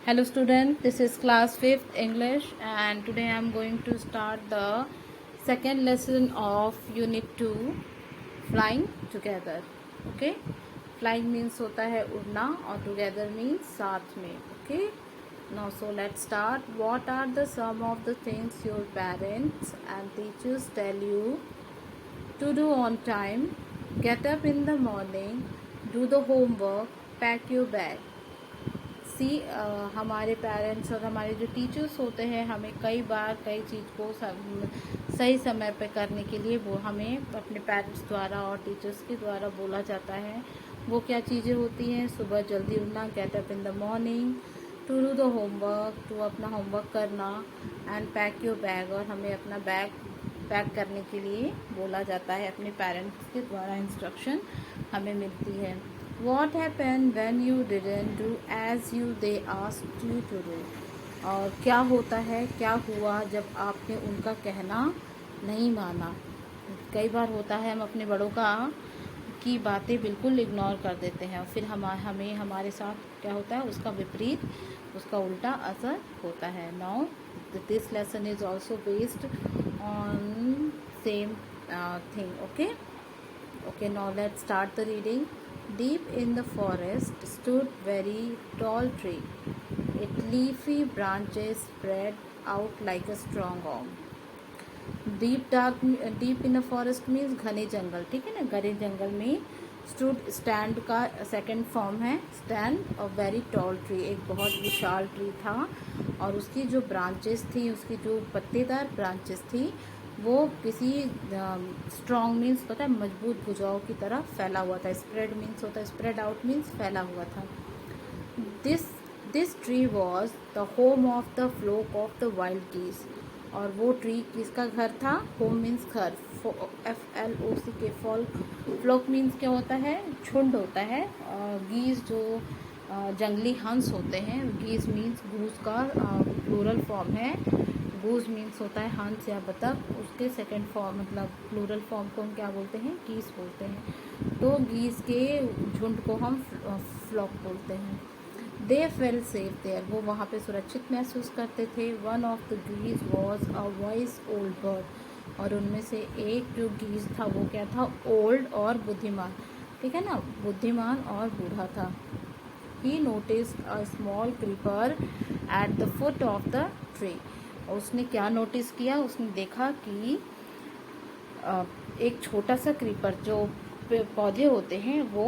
Hello student, this is class 5th English and today I am going to start the second lesson of unit 2 flying together. Okay, flying means होता है उड़ना और together means साथ में. Okay, now so let's start. What are the some of the things your parents and teachers tell you to do on time? Get up in the morning, do the homework, pack your bag. सी हमारे parents और हमारे जो teachers होते हैं हमें कई बार कई चीज़ को सही समय पे करने के लिए वो हमें अपने पेरेंट्स द्वारा और टीचर्स के द्वारा बोला जाता है. वो क्या चीज़ें होती हैं? सुबह जल्दी उठना, get up in the morning, to do the homework, to अपना होमवर्क करना, एंड पैक योर बैग, और हमें अपना बैग पैक करने के लिए बोला जाता है. अपने पेरेंट्स के द्वारा इंस्ट्रक्शन हमें मिलती है. What happened when you didn't do as they asked you to do? और क्या होता है, क्या हुआ जब आपने उनका कहना नहीं माना? कई बार होता है हम अपने बड़ों की बातें बिल्कुल इग्नोर कर देते हैं और फिर हमें हमारे साथ क्या होता है, उसका विपरीत, उसका उल्टा असर होता है. Now this lesson is also based on same thing. Okay, now let's start the reading. Deep in the forest stood very tall tree. Its leafy branches spread out like a strong arm. Deep in the forest means घने जंगल. ठीक है ना, घने जंगल में stood, stand का second form है stand. और very tall tree, एक बहुत विशाल ट्री था और उसकी जो ब्रांचेस थी, उसकी जो पत्तेदार ब्रांचेस थी वो किसी स्ट्रॉन्ग मीन्स पता है मजबूत भुजाओं की तरह फैला हुआ था. स्प्रेड मीन्स होता है, स्प्रेड आउट मीन्स फैला हुआ था. This tree was the home of the fluke of the wild गीस. और वो ट्री किसका घर था? होम मीन्स घर, FLOC के फ्लोक मीन्स क्या होता है? झुंड होता है. गीस जो जंगली हंस होते हैं, गीस मीन्स गूस का प्लूरल फॉर्म है. गूस मीन्स होता है हंस या बतख, उसके सेकंड फॉर्म मतलब प्लूरल फॉर्म को हम क्या बोलते हैं? गीस बोलते हैं. तो गीस के झुंड को हम फ्लॉक बोलते हैं. दे फेल सेफ देयर, वो वहाँ पे सुरक्षित महसूस करते थे. वन ऑफ द गीस was a wise old bird. और उनमें से एक जो गीस था वो क्या था? ओल्ड और बुद्धिमान. ठीक है ना, बुद्धिमान और बूढ़ा था. ही noticed a small creeper at the foot of the tree. उसने क्या नोटिस किया? उसने देखा कि एक छोटा सा क्रीपर, जो पौधे होते हैं वो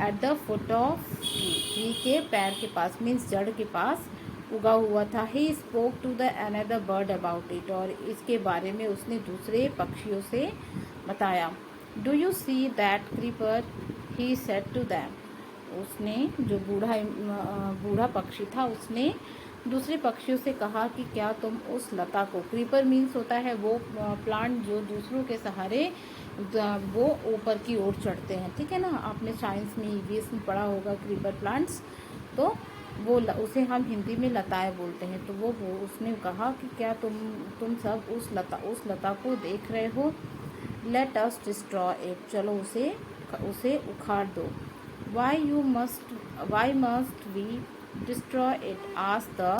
at the foot of tree के पैर के पास मीन्स जड़ के पास उगा हुआ था. He spoke to the another bird about it. और इसके बारे में उसने दूसरे पक्षियों से बताया. Do you see that creeper, he said to them. उसने जो बूढ़ा पक्षी था उसने दूसरे पक्षियों से कहा कि क्या तुम उस लता को, क्रीपर मीन्स होता है वो प्लांट जो दूसरों के सहारे वो ऊपर की ओर चढ़ते हैं. ठीक है ना, आपने साइंस में ईवीएस में पढ़ा होगा क्रीपर प्लांट्स. तो वो उसे हम हिंदी में लताएं बोलते हैं. तो वो उसने कहा कि क्या तुम सब उस लता को देख रहे हो? लेट अस डिस्ट्रॉय इट, चलो उसे उखाड़ दो. Why must we destroy it? asked the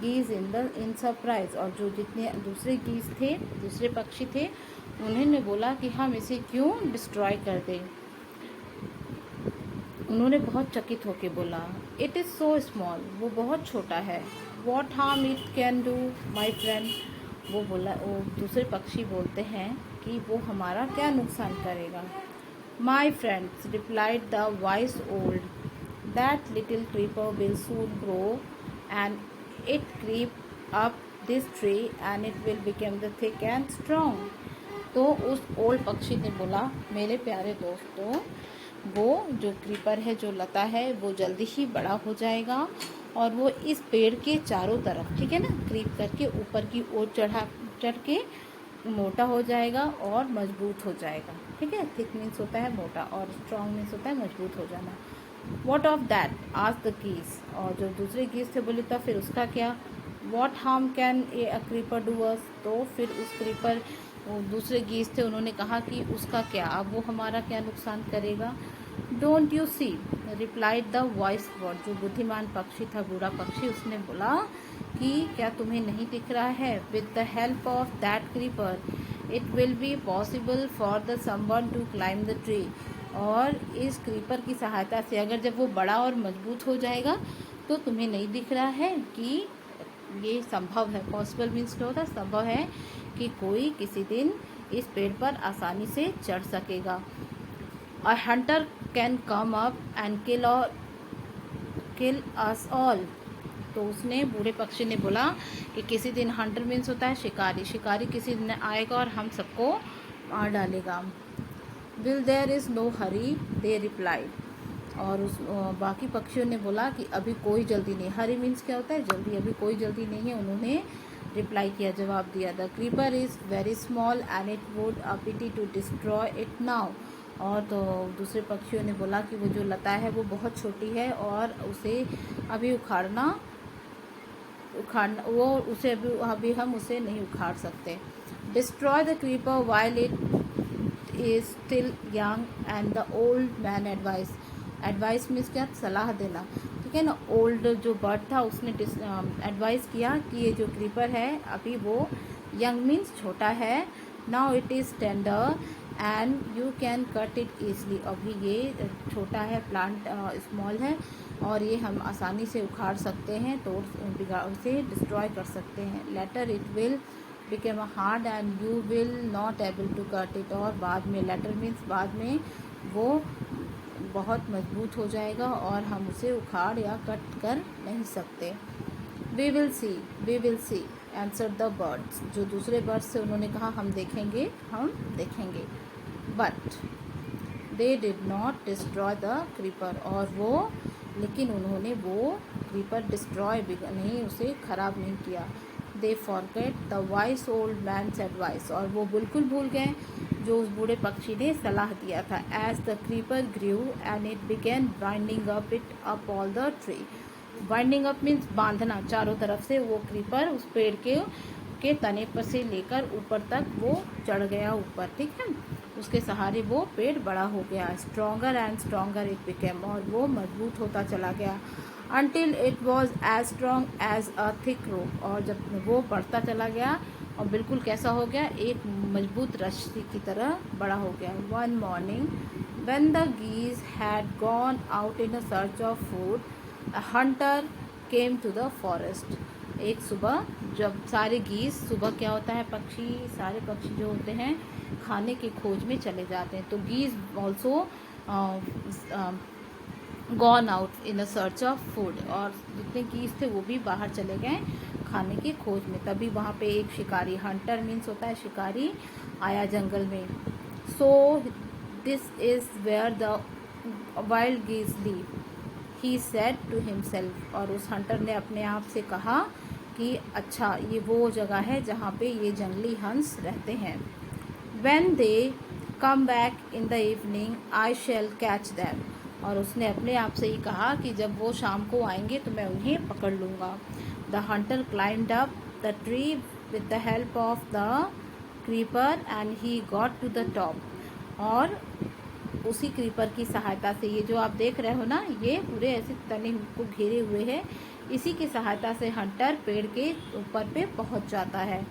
geese in surprise. और जो जितने दूसरे गीस थे, दूसरे पक्षी थे, उन्होंने बोला कि हम इसे क्यों डिस्ट्रॉय कर दें. उन्होंने बहुत चकित होकर बोला, इट इज़ सो स्मॉल, वो बहुत छोटा है. What harm it can do my friend. वो दूसरे पक्षी बोलते हैं कि वो हमारा क्या नुकसान करेगा. My friends, replied the wise old, that little creeper will soon grow and it creep up this tree and it will become the thick and strong. तो उस ओल्ड पक्षी ने बोला, मेरे प्यारे दोस्तों, वो जो क्रीपर है, जो लता है, वो जल्दी ही बड़ा हो जाएगा और वो इस पेड़ के चारों तरफ, ठीक है ना, क्रीप करके ऊपर की ओर चढ़ के मोटा हो जाएगा और मजबूत हो जाएगा. ठीक है, थिक मीन्स होता है मोटा और स्ट्रॉन्ग मीन्स होता है मजबूत हो जाना. What of that asked the गीस. और जो दूसरे गीस थे बोले था फिर उसका क्या. What harm can a creeper do us. तो फिर उस क्रीपर, दूसरे गीस थे, उन्होंने कहा कि उसका क्या, अब वो हमारा क्या नुकसान करेगा. Don't you see, replied the wise bird, जो बुद्धिमान पक्षी था, बूढ़ा पक्षी, उसने बोला कि क्या तुम्हें नहीं दिख रहा है, with the help of that creeper it will be possible for the someone to climb the tree, और इस क्रीपर की सहायता से अगर जब वो बड़ा और मजबूत हो जाएगा तो तुम्हें नहीं दिख रहा है कि ये संभव है। पॉसिबल मीन्स क्या होता है, संभव है कि कोई किसी दिन इस पेड़ पर आसानी से चढ़ सकेगा। अ Hunter can come up and kill us all, तो उसने, बूढ़े पक्षी ने बोला कि किसी दिन, हंटर मीन्स होता है शिकारी, शिकारी किसी दिन आएगा और हम सबको मार डालेगा। Well there is no hurry, they replied, और उस बाकी पक्षियों ने बोला कि अभी कोई जल्दी नहीं। हरी मीन्स क्या होता है, जल्दी, अभी कोई जल्दी नहीं है, उन्होंने रिप्लाई किया, जवाब दिया। The creeper is very small and it would a pity to destroy it now, और तो दूसरे पक्षियों ने बोला कि वो जो लता है वो बहुत छोटी है और उसे अभी उखाड़ना वो उसे अभी हम उसे नहीं उखाड़ सकते। Destroy the creeper while it is still young and the old man advice, advice means क्या, सलाह देना, ठीक है ना। ओल्ड जो बर्ड था उसने एडवाइस किया कि ये जो क्रीपर है अभी वो यंग मीन्स छोटा है, now it is tender and you can cut it easily, अभी ये छोटा है, प्लांट स्मॉल है और ये हम आसानी से उखाड़ सकते हैं, तोड़ उसे डिस्ट्रॉय कर सकते हैं। Later it will became a hard and you will not able to cut it, और बाद में, लेटर मीन्स बाद में, वो बहुत मजबूत हो जाएगा और हम उसे उखाड़ या कट कर नहीं सकते। We will see answer the birds, जो दूसरे बर्ड्स से उन्होंने कहा हम देखेंगे, हम देखेंगे। But they did not destroy the creeper, और वो, लेकिन उन्होंने वो क्रीपर डिस्ट्रॉय नहीं, उसे ख़राब नहीं किया। They forget the wise old man's advice, और वो बिल्कुल भूल गए जो उस बूढ़े पक्षी ने सलाह दिया था। As the creeper grew and it began binding up it up all the tree, binding up means बांधना, चारों तरफ से वो क्रीपर उस पेड़ के तने पर से लेकर ऊपर तक वो चढ़ गया ऊपर, ठीक है, उसके सहारे वो पेड़ बड़ा हो गया। Stronger and stronger it became, और वो मजबूत होता चला गया। Until it was as strong as a thick rope, और जब वो बढ़ता चला गया और बिल्कुल कैसा हो गया, एक मजबूत रस्सी की तरह बड़ा हो गया। One morning when the geese had gone out in a search of food, a hunter came to the forest, एक सुबह जब सारे गीज, सुबह क्या होता है, पक्षी, सारे पक्षी जो होते हैं खाने की खोज में चले जाते हैं, तो geese also gone out in a search of food, और जितने गीज थे वो भी बाहर चले गए खाने की खोज में। तभी वहाँ पे एक शिकारी, हंटर मीन्स होता है शिकारी, आया जंगल में। So this is where the wild geese live, he said to himself, और उस हंटर ने अपने आप से कहा कि अच्छा ये वो जगह है जहाँ पे ये जंगली हंस रहते हैं। When they come back in the evening I shall catch them, और उसने अपने आप से ही कहा कि जब वो शाम को आएंगे तो मैं उन्हें पकड़ लूँगा। The hunter climbed up the tree with the help of the creeper and he got to the top, और उसी क्रीपर की सहायता से, ये जो आप देख रहे हो ना, ये पूरे ऐसे तने को घेरे हुए हैं, इसी की सहायता से हंटर पेड़ के ऊपर पे पहुंच जाता है।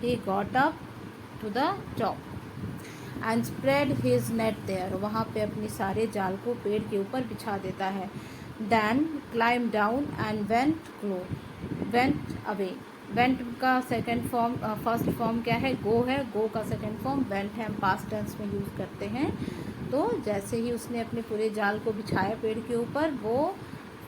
He got up to the top and spread his net there, वहाँ पे अपने सारे जाल को पेड़ के ऊपर बिछा देता है। Then climb down and went away, went का सेकंड फॉर्म, फर्स्ट फॉर्म क्या है, गो है, गो का सेकंड फॉर्म वेंट है, हम पास्ट टेंस में यूज़ करते हैं। तो जैसे ही उसने अपने पूरे जाल को बिछाया पेड़ के ऊपर, वो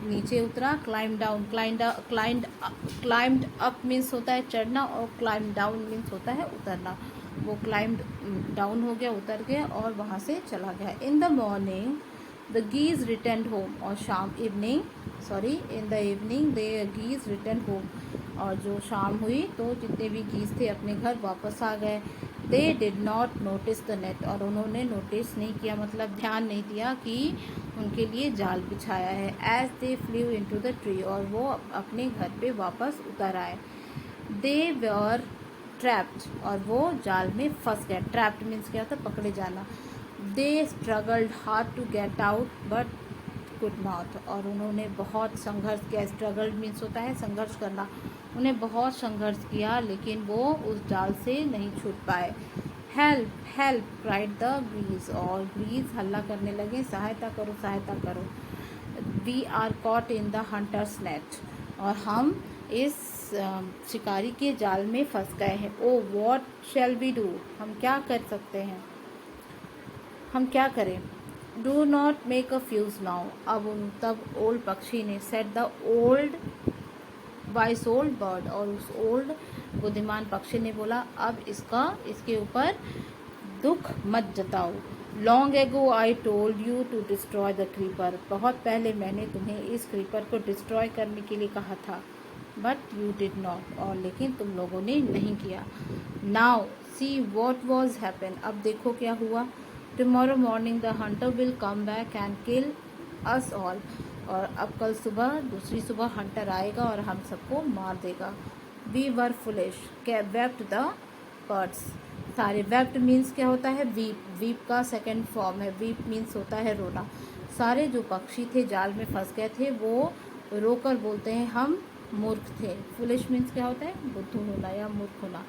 नीचे उतरा। Climb down, climbed up means होता है चढ़ना, और क्लाइम डाउन मीन्स होता है उतरना। वो क्लाइम्ड डाउन हो गया, उतर गया और वहाँ से चला गया। In the morning the geese return home, और in the evening the geese return home, और जो शाम हुई तो जितने भी गीज थे अपने घर वापस आ गए। They did not notice the net, और उन्होंने नोटिस नहीं किया, मतलब ध्यान नहीं दिया कि उनके लिए जाल बिछाया है। As they flew into the tree, और वो अपने घर पे वापस उतर आए। दे वर ट्रैप्ड, और वो जाल में फंस गए। ट्रैप्ड मीन्स क्या होता है, पकड़े जाना। They struggled hard to get out but could not, और उन्होंने बहुत संघर्ष किया। स्ट्रगल मीन्स होता है संघर्ष करना। उन्हें बहुत संघर्ष किया लेकिन वो उस जाल से नहीं छूट पाए। हेल्प हेल्प क्राइड द ग्रीज, और ग्रीज हल्ला करने लगे, सहायता करो सहायता करो। We are caught in the hunters net, और हम इस शिकारी के जाल में फंस गए हैं। Oh what shall we do, हम क्या कर सकते हैं, हम क्या करें। Do not make a fuss now, तब ओल्ड पक्षी ने said the old wise old bird, और उस ओल्ड बुद्धिमान पक्षी ने बोला अब इसके ऊपर दुख मत जताओ। Long ago I told you to destroy the creeper, बहुत पहले मैंने तुम्हें इस क्रीपर को डिस्ट्रॉय करने के लिए कहा था, बट यू डिड नॉट, और लेकिन तुम लोगों ने नहीं किया। Now see what was happen, अब देखो क्या हुआ। Tomorrow morning the Hunter will come back and kill us all, और अब कल सुबह दूसरी सुबह हंटर आएगा और हम सबको मार देगा। We were foolish wept the birds, सारे वेप्ट मीन्स क्या होता है, वीप, वीप का सेकंड फॉर्म है। वीप मीन्स होता है रोना। सारे जो पक्षी थे जाल में फंस गए थे वो रोकर बोलते हैं हम मूर्ख थे। फुलिश मीन्स क्या होता है, बुद्धू होना या मूर्ख होना।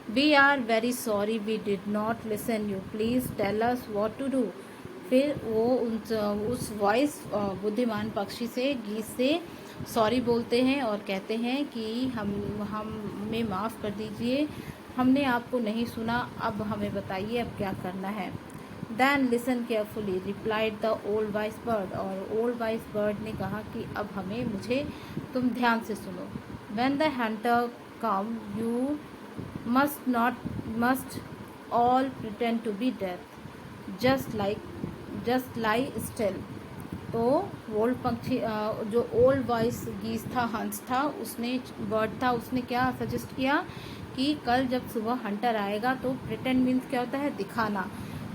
We are very sorry we did not listen you, please tell us what to do. फिर वो उस वॉइस बुद्धिमान पक्षी से गीत से सॉरी बोलते हैं और कहते हैं कि हमें माफ़ कर दीजिए, हमने आपको नहीं सुना, अब हमें बताइए अब क्या करना है। Then listen carefully replied the old wise bird, और ओल्ड वाइस बर्ड ने कहा कि अब मुझे तुम ध्यान से सुनो। When the hunter come you must all pretend to be death, just lie still. तो ओल्ड पक्षी जो ओल्ड वॉइस गीस था, हंस था, उसने बर्ड था, उसने क्या सजेस्ट किया कि कल जब सुबह हंटर आएगा तो प्रिटेंड मीन्स क्या होता है, दिखाना।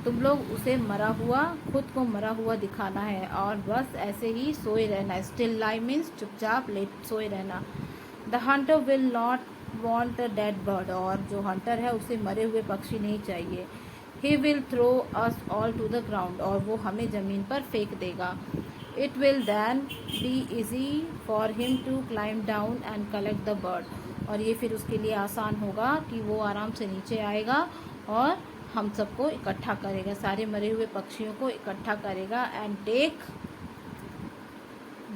तुम लोग उसे मरा हुआ, खुद को मरा हुआ दिखाना है और बस ऐसे ही सोए रहना। स्टिल लाई मीन्स चुपचाप लेट सोए रहना। The Hunter will not want a dead bird, और जो हंटर है उसे मरे हुए पक्षी नहीं चाहिए। He will throw us all to the ground, और वो हमें ज़मीन पर फेंक देगा। It will then be easy for him to climb down and collect the bird, और ये फिर उसके लिए आसान होगा कि वो आराम से नीचे आएगा और हम सबको इकट्ठा करेगा, सारे मरे हुए पक्षियों को इकट्ठा करेगा। एंड टेक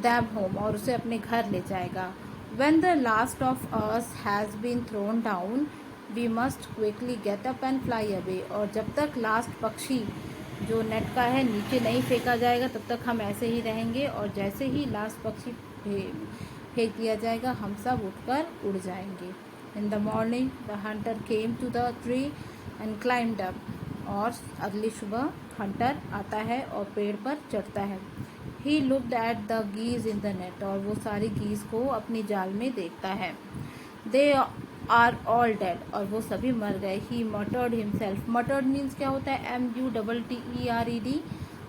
दैम होम, और उसे अपने घर ले जाएगा। When the last of us has been thrown down, we must quickly get up and fly away, और जब तक लास्ट पक्षी जो नेट का है नीचे नहीं फेंका जाएगा तब तक हम ऐसे ही रहेंगे, और जैसे ही लास्ट पक्षी फेंक दिया जाएगा हम सब उठकर उड़ जाएंगे। In the morning the hunter came to the tree and climbed up, और अगली सुबह हंटर आता है और पेड़ पर चढ़ता है। He looked at the geese in the net, और वो सारी गीज को अपनी जाल में देखता है। दे आर ऑल डेड, और वो सभी मर गए। ही मटर्ड हिमसेल्फ, मटर्ड मीन्स क्या होता है, MUTTERED।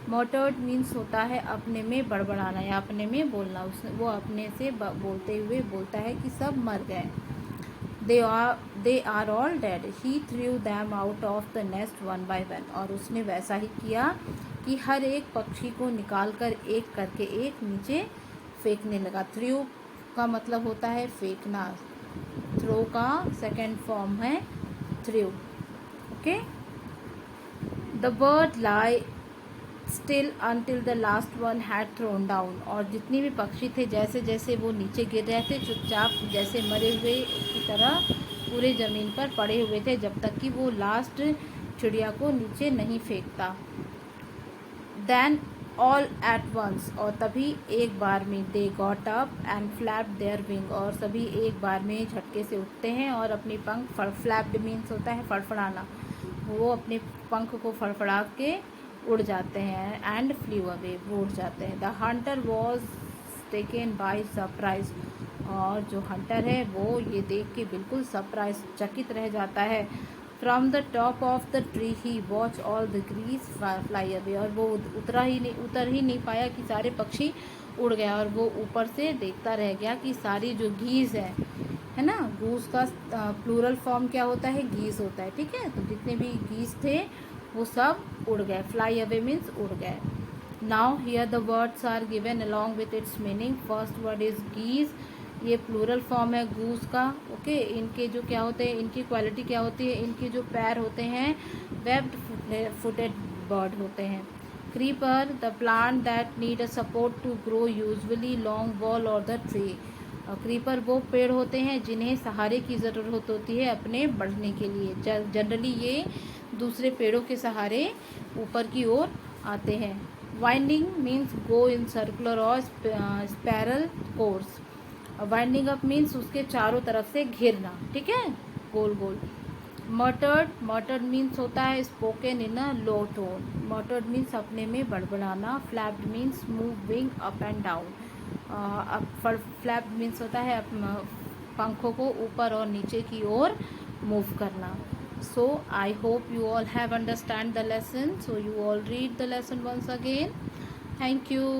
मटर्ड मीन्स होता है अपने में बड़बड़ाना या अपने में बोलना। वो अपने से बोलते हुए बोलता है कि सब मर गए। They are all dead. He threw them out of the nest one by one, और उसने वैसा ही किया कि हर एक पक्षी को निकाल कर एक करके एक नीचे फेंकने लगा। थ्रू का मतलब होता है फेंकना, थ्रो का सेकेंड फॉर्म है threw. Okay, the bird lie still until the last one had thrown down, और जितने भी पक्षी थे जैसे जैसे वो नीचे गिर रहे थे चुपचाप जैसे मरे हुए की तरह पूरे ज़मीन पर पड़े हुए थे जब तक कि वो लास्ट चिड़िया को नीचे नहीं फेंकता। देन ऑल एट वंस, और तभी एक बार में they got up and flap their wing, और सभी एक बार में झटके से उठते हैं और अपने पंख फ्लैप्ड मीन्स होता है फड़फड़ाना, वो अपने पंख को फड़फड़ा के उड़ जाते हैं। एंड फ्लू अवे, वो उड़ जाते हैं। The Hunter was taken by surprise, और जो हंटर है वो ये देख के बिल्कुल सरप्राइज चकित रह जाता है। From the top of the tree he watch all the ग्रीज फ्लाई अवे, और वो उतर ही नहीं पाया कि सारे पक्षी उड़ गया, और वो ऊपर से देखता रह गया कि सारी जो गीज है ना, गूस का प्लूरल फॉर्म क्या होता है, गीज होता है। ठीक है, तो जितने भी गीज थे वो सब उड़ गए। फ्लाई अवे मीन्स उड़ गए। Now here the words are given along with its meaning. First word is geese, ये प्लूरल फॉर्म है गूज का। ओके, इनके जो क्या होते हैं, इनकी क्वालिटी क्या होती है, इनके जो पैर होते हैं वेब्ड फुटेड बर्ड होते हैं। Creeper, the plant that need a support to grow, usually long wall और द ट्री। क्रीपर वो पेड़ होते हैं जिन्हें सहारे की ज़रूरत होती है अपने बढ़ने के लिए। जनरली ये दूसरे पेड़ों के सहारे ऊपर की ओर आते हैं। Winding means go in circular और spiral course. Winding up means उसके चारों तरफ से घिरना, ठीक है, गोल गोल। मर्टर्ड मीन्स होता है spoken in a low tone. Muttered means अपने में बड़बड़ाना। Flapped means move wing up and down. Flapped means होता है पंखों को ऊपर और नीचे की ओर मूव करना। So I hope you all have understand the lesson. So you all read the lesson once again. Thank you.